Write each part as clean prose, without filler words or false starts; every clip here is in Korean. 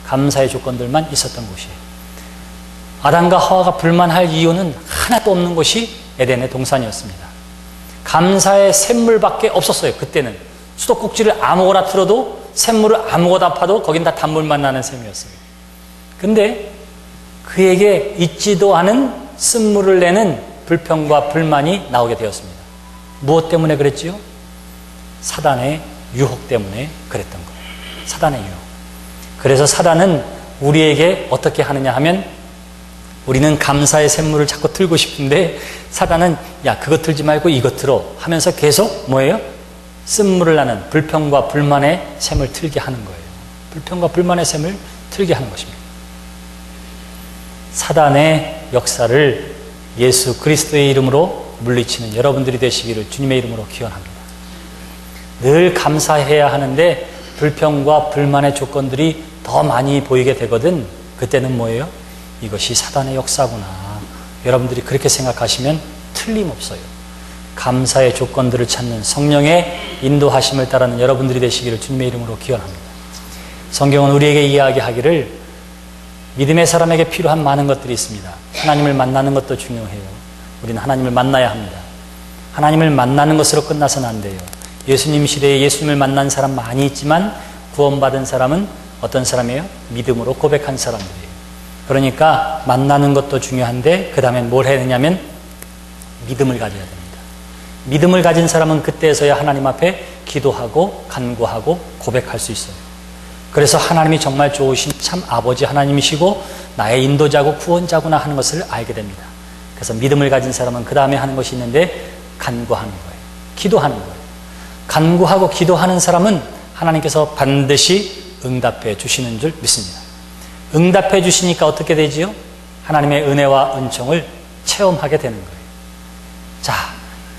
감사의 조건들만 있었던 곳이에요. 아담과 하와가 불만할 이유는 하나도 없는 곳이 에덴의 동산이었습니다. 감사의 샘물밖에 없었어요. 그때는 수도꼭지를 아무거나 틀어도 샘물을 아무거나 파도 거긴 다 단물만 나는 샘이었어요. 근데 그에게 있지도 않은 쓴물을 내는 불평과 불만이 나오게 되었습니다. 무엇 때문에 그랬지요? 사단의 유혹 때문에 그랬던 거예요. 사단의 유혹. 그래서 사단은 우리에게 어떻게 하느냐 하면, 우리는 감사의 샘물을 자꾸 틀고 싶은데 사단은 야, 그거 틀지 말고 이거 틀어 하면서 계속 뭐예요? 쓴물을 나는 불평과 불만의 샘을 틀게 하는 거예요. 불평과 불만의 샘을 틀게 하는 것입니다. 사단의 역사를 예수 그리스도의 이름으로 물리치는 여러분들이 되시기를 주님의 이름으로 기원합니다. 늘 감사해야 하는데 불평과 불만의 조건들이 더 많이 보이게 되거든. 그때는 뭐예요? 이것이 사단의 역사구나. 여러분들이 그렇게 생각하시면 틀림없어요. 감사의 조건들을 찾는 성령의 인도하심을 따르는 여러분들이 되시기를 주님의 이름으로 기원합니다. 성경은 우리에게 이야기하기를 믿음의 사람에게 필요한 많은 것들이 있습니다. 하나님을 만나는 것도 중요해요. 우리는 하나님을 만나야 합니다. 하나님을 만나는 것으로 끝나서는 안 돼요. 예수님 시대에 예수님을 만난 사람 많이 있지만 구원받은 사람은 어떤 사람이에요? 믿음으로 고백한 사람들이에요. 그러니까 만나는 것도 중요한데 그 다음에 뭘 해야 되냐면 믿음을 가져야 됩니다. 믿음을 가진 사람은 그때서야 하나님 앞에 기도하고 간구하고 고백할 수 있어요. 그래서 하나님이 정말 좋으신 참 아버지 하나님이시고 나의 인도자고 구원자구나 하는 것을 알게 됩니다. 그래서 믿음을 가진 사람은 그 다음에 하는 것이 있는데 간구하는 거예요. 기도하는 거예요. 간구하고 기도하는 사람은 하나님께서 반드시 응답해 주시는 줄 믿습니다. 응답해 주시니까 어떻게 되지요? 하나님의 은혜와 은총을 체험하게 되는 거예요. 자,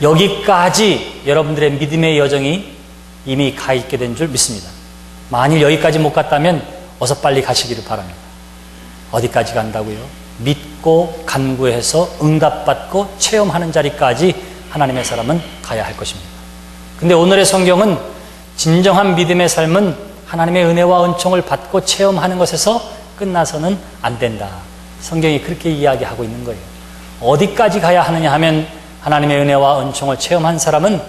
여기까지 여러분들의 믿음의 여정이 이미 가 있게 된 줄 믿습니다. 만일 여기까지 못 갔다면 어서 빨리 가시기를 바랍니다. 어디까지 간다고요? 믿고 간구해서 응답받고 체험하는 자리까지 하나님의 사람은 가야 할 것입니다. 근데 오늘의 성경은 진정한 믿음의 삶은 하나님의 은혜와 은총을 받고 체험하는 것에서 끝나서는 안 된다. 성경이 그렇게 이야기하고 있는 거예요. 어디까지 가야 하느냐 하면 하나님의 은혜와 은총을 체험한 사람은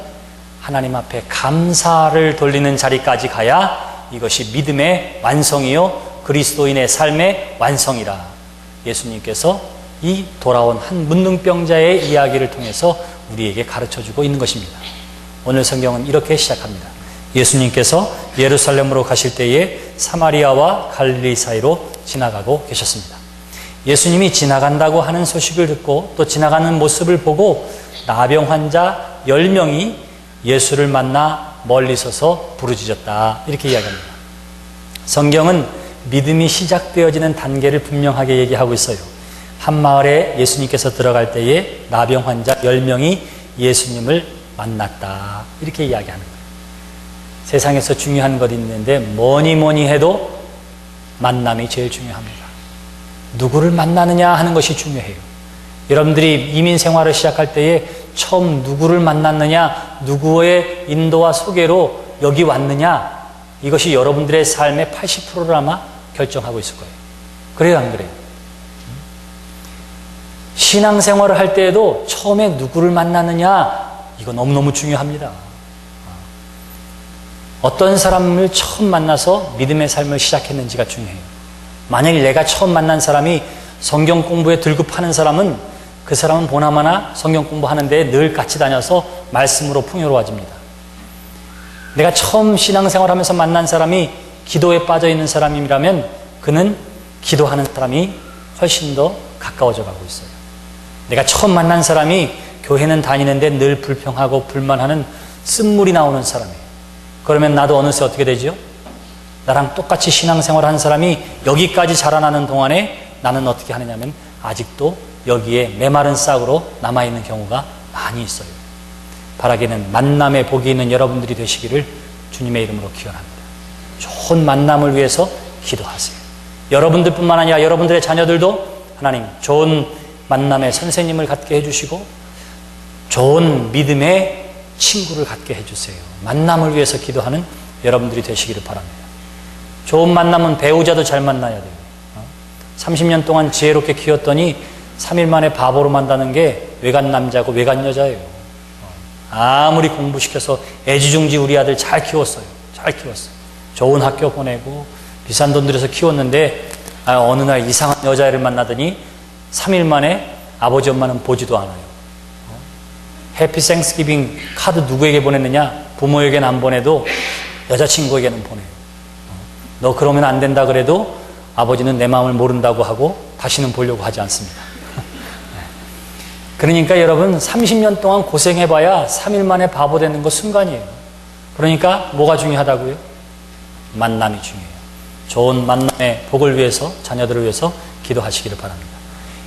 하나님 앞에 감사를 돌리는 자리까지 가야 이것이 믿음의 완성이요 그리스도인의 삶의 완성이라. 예수님께서 이 돌아온 한 문둥병자의 이야기를 통해서 우리에게 가르쳐주고 있는 것입니다. 오늘 성경은 이렇게 시작합니다. 예수님께서 예루살렘으로 가실 때에 사마리아와 갈릴리 사이로 지나가고 계셨습니다. 예수님이 지나간다고 하는 소식을 듣고 또 지나가는 모습을 보고 나병 환자 10명이 예수를 만나 멀리 서서 부르짖었다. 이렇게 이야기합니다. 성경은 믿음이 시작되어지는 단계를 분명하게 얘기하고 있어요. 한 마을에 예수님께서 들어갈 때에 나병 환자 10명이 예수님을 만났다. 이렇게 이야기하는 거예요. 세상에서 중요한 것 있는데 뭐니 해도 만남이 제일 중요합니다. 누구를 만나느냐 하는 것이 중요해요. 여러분들이 이민 생활을 시작할 때에 처음 누구를 만났느냐, 누구의 인도와 소개로 여기 왔느냐, 이것이 여러분들의 삶의 80%를 아마 결정하고 있을 거예요. 그래요, 안 그래요? 신앙생활을 할 때에도 처음에 누구를 만나느냐, 이거 너무너무 중요합니다. 어떤 사람을 처음 만나서 믿음의 삶을 시작했는지가 중요해요. 만약에 내가 처음 만난 사람이 성경 공부에 들급하는 사람은 그 사람은 보나마나 성경 공부하는데 늘 같이 다녀서 말씀으로 풍요로워집니다. 내가 처음 신앙생활하면서 만난 사람이 기도에 빠져있는 사람이라면 그는 기도하는 사람이 훨씬 더 가까워져 가고 있어요. 내가 처음 만난 사람이 교회는 다니는데 늘 불평하고 불만하는 쓴물이 나오는 사람이에요. 그러면 나도 어느새 어떻게 되죠? 나랑 똑같이 신앙생활하는 사람이 여기까지 자라나는 동안에 나는 어떻게 하느냐면 아직도 여기에 메마른 싹으로 남아있는 경우가 많이 있어요. 바라기는 만남의 복이 있는 여러분들이 되시기를 주님의 이름으로 기원합니다. 좋은 만남을 위해서 기도하세요. 여러분들뿐만 아니라 여러분들의 자녀들도 하나님 좋은 만남의 선생님을 갖게 해주시고 좋은 믿음의 친구를 갖게 해주세요. 만남을 위해서 기도하는 여러분들이 되시기를 바랍니다. 좋은 만남은 배우자도 잘 만나야 돼요. 30년 동안 지혜롭게 키웠더니 3일 만에 바보로 만다는 게 외간 남자고 외간 여자예요. 아무리 공부시켜서 애지중지 우리 아들 잘 키웠어요. 잘 키웠어요. 좋은 학교 보내고 비싼 돈 들여서 키웠는데 어느 날 이상한 여자애를 만나더니 3일 만에 아버지 엄마는 보지도 않아요. 해피 생스기빙 카드 누구에게 보냈느냐? 부모에게는 안 보내도 여자친구에게는 보내요. 너 그러면 안 된다 그래도 아버지는 내 마음을 모른다고 하고 다시는 보려고 하지 않습니다. 그러니까 여러분 30년 동안 고생해봐야 3일 만에 바보 되는 거 순간이에요. 그러니까 뭐가 중요하다고요? 만남이 중요해요. 좋은 만남의 복을 위해서, 자녀들을 위해서 기도하시기를 바랍니다.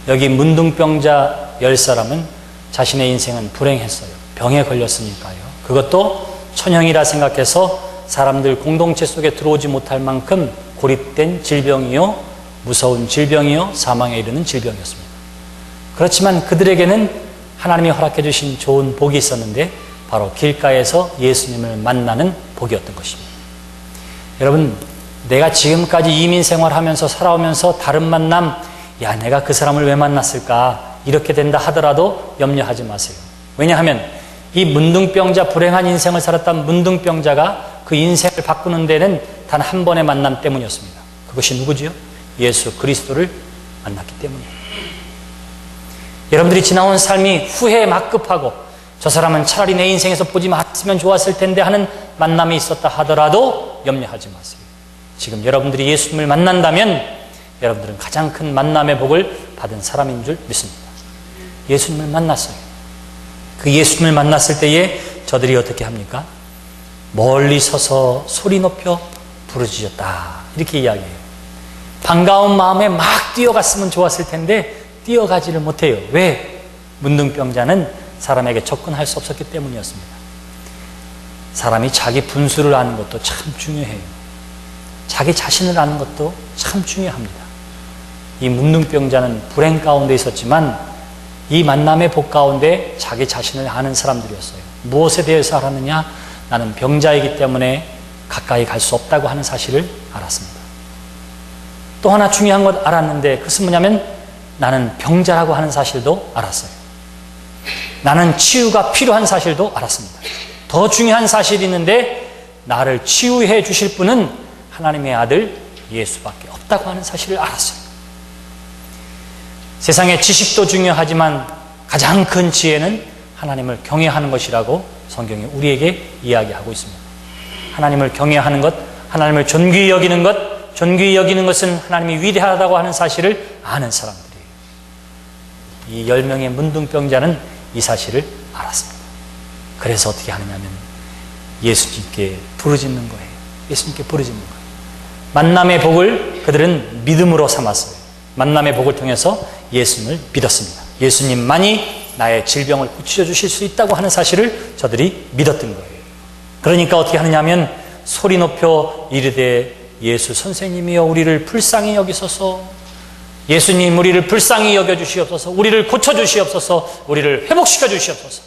여기 문둥병자 10사람은 자신의 인생은 불행했어요. 병에 걸렸으니까요. 그것도 천형이라 생각해서 사람들 공동체 속에 들어오지 못할 만큼 고립된 질병이요, 무서운 질병이요, 사망에 이르는 질병이었습니다. 그렇지만 그들에게는 하나님이 허락해 주신 좋은 복이 있었는데 바로 길가에서 예수님을 만나는 복이었던 것입니다. 여러분, 내가 지금까지 이민 생활하면서 살아오면서 다른 만남, 야, 내가 그 사람을 왜 만났을까? 이렇게 된다 하더라도 염려하지 마세요. 왜냐하면 이 문둥병자, 불행한 인생을 살았던 문둥병자가 그 인생을 바꾸는 데는 단 한 번의 만남 때문이었습니다. 그것이 누구지요? 예수 그리스도를 만났기 때문이에요. 여러분들이 지나온 삶이 후회에 막급하고 저 사람은 차라리 내 인생에서 보지 말았으면 좋았을 텐데 하는 만남이 있었다 하더라도 염려하지 마세요. 지금 여러분들이 예수님을 만난다면 여러분들은 가장 큰 만남의 복을 받은 사람인 줄 믿습니다. 예수님을 만났어요. 그 예수님을 만났을 때에 저들이 어떻게 합니까? 멀리 서서 소리 높여 부르짖었다. 이렇게 이야기해요. 반가운 마음에 막 뛰어갔으면 좋았을 텐데 뛰어가지를 못해요. 왜? 문둥병자는 사람에게 접근할 수 없었기 때문이었습니다. 사람이 자기 분수를 아는 것도 참 중요해요. 자기 자신을 아는 것도 참 중요합니다. 이 문둥병자는 불행 가운데 있었지만 이 만남의 복 가운데 자기 자신을 아는 사람들이었어요. 무엇에 대해서 알았느냐? 나는 병자이기 때문에 가까이 갈 수 없다고 하는 사실을 알았습니다. 또 하나 중요한 것 알았는데 그것은 뭐냐면 나는 병자라고 하는 사실도 알았어요. 나는 치유가 필요한 사실도 알았습니다. 더 중요한 사실이 있는데 나를 치유해 주실 분은 하나님의 아들 예수밖에 없다고 하는 사실을 알았어요. 세상의 지식도 중요하지만 가장 큰 지혜는 하나님을 경외하는 것이라고 성경이 우리에게 이야기하고 있습니다. 하나님을 경외하는 것, 하나님을 존귀히 여기는 것, 존귀히 여기는 것은 하나님이 위대하다고 하는 사실을 아는 사람들이에요. 이 10명의 문둥병자는 이 사실을 알았습니다. 그래서 어떻게 하느냐면 예수님께 부르짖는 거예요. 예수님께 부르짖는 거예요. 만남의 복을 그들은 믿음으로 삼았어요. 만남의 복을 통해서 예수님을 믿었습니다. 예수님만이 나의 질병을 고쳐 주실 수 있다고 하는 사실을 저들이 믿었던 거예요. 그러니까 어떻게 하느냐면 소리 높여 이르되 예수 선생님이여 우리를 불쌍히 여기소서, 예수님 우리를 불쌍히 여겨주시옵소서, 우리를 고쳐주시옵소서, 우리를 회복시켜 주시옵소서.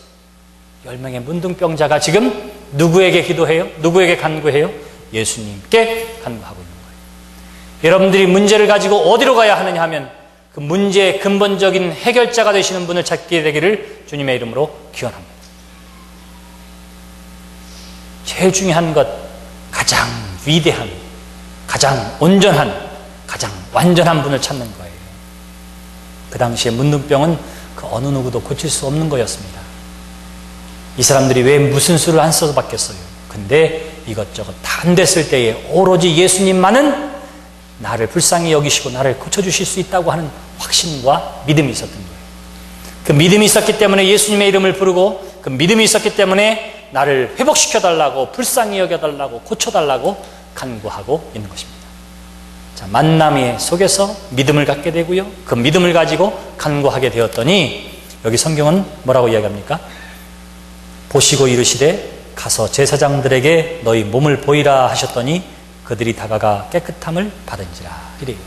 10명의 문둥병자가 지금 누구에게 기도해요? 누구에게 간구해요? 예수님께 간구하고 있는 거예요. 여러분들이 문제를 가지고 어디로 가야 하느냐 하면 그 문제의 근본적인 해결자가 되시는 분을 찾게 되기를 주님의 이름으로 기원합니다. 제일 중요한 것, 가장 위대한, 가장 온전한, 가장 완전한 분을 찾는 거예요. 그 당시에 문둥병은 그 어느 누구도 고칠 수 없는 거였습니다. 이 사람들이 왜 무슨 수를 안 써서 바뀌었어요? 근데 이것저것 다 안 됐을 때에 오로지 예수님만은 나를 불쌍히 여기시고 나를 고쳐주실 수 있다고 하는 확신과 믿음이 있었던 거예요. 그 믿음이 있었기 때문에 예수님의 이름을 부르고 그 믿음이 있었기 때문에 나를 회복시켜달라고 불쌍히 여겨달라고 고쳐달라고 간구하고 있는 것입니다. 자, 만남의 속에서 믿음을 갖게 되고요. 그 믿음을 가지고 간구하게 되었더니 여기 성경은 뭐라고 이야기합니까? 보시고 이르시되 가서 제사장들에게 너희 몸을 보이라 하셨더니 그들이 다가가 깨끗함을 받은지라. 이래요.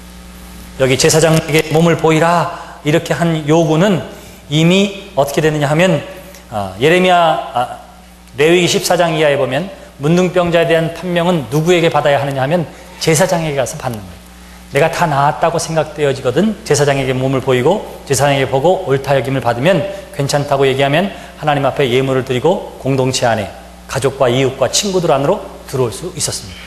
여기 제사장에게 몸을 보이라 이렇게 한 요구는 이미 어떻게 되느냐 하면 레위기 14장 이하에 보면 문둥병자에 대한 판명은 누구에게 받아야 하느냐 하면 제사장에게 가서 받는 거예요. 내가 다 나았다고 생각되어지거든 제사장에게 몸을 보이고 제사장에게 보고 옳다 여김을 받으면 괜찮다고 얘기하면 하나님 앞에 예물을 드리고 공동체 안에 가족과 이웃과 친구들 안으로 들어올 수 있었습니다.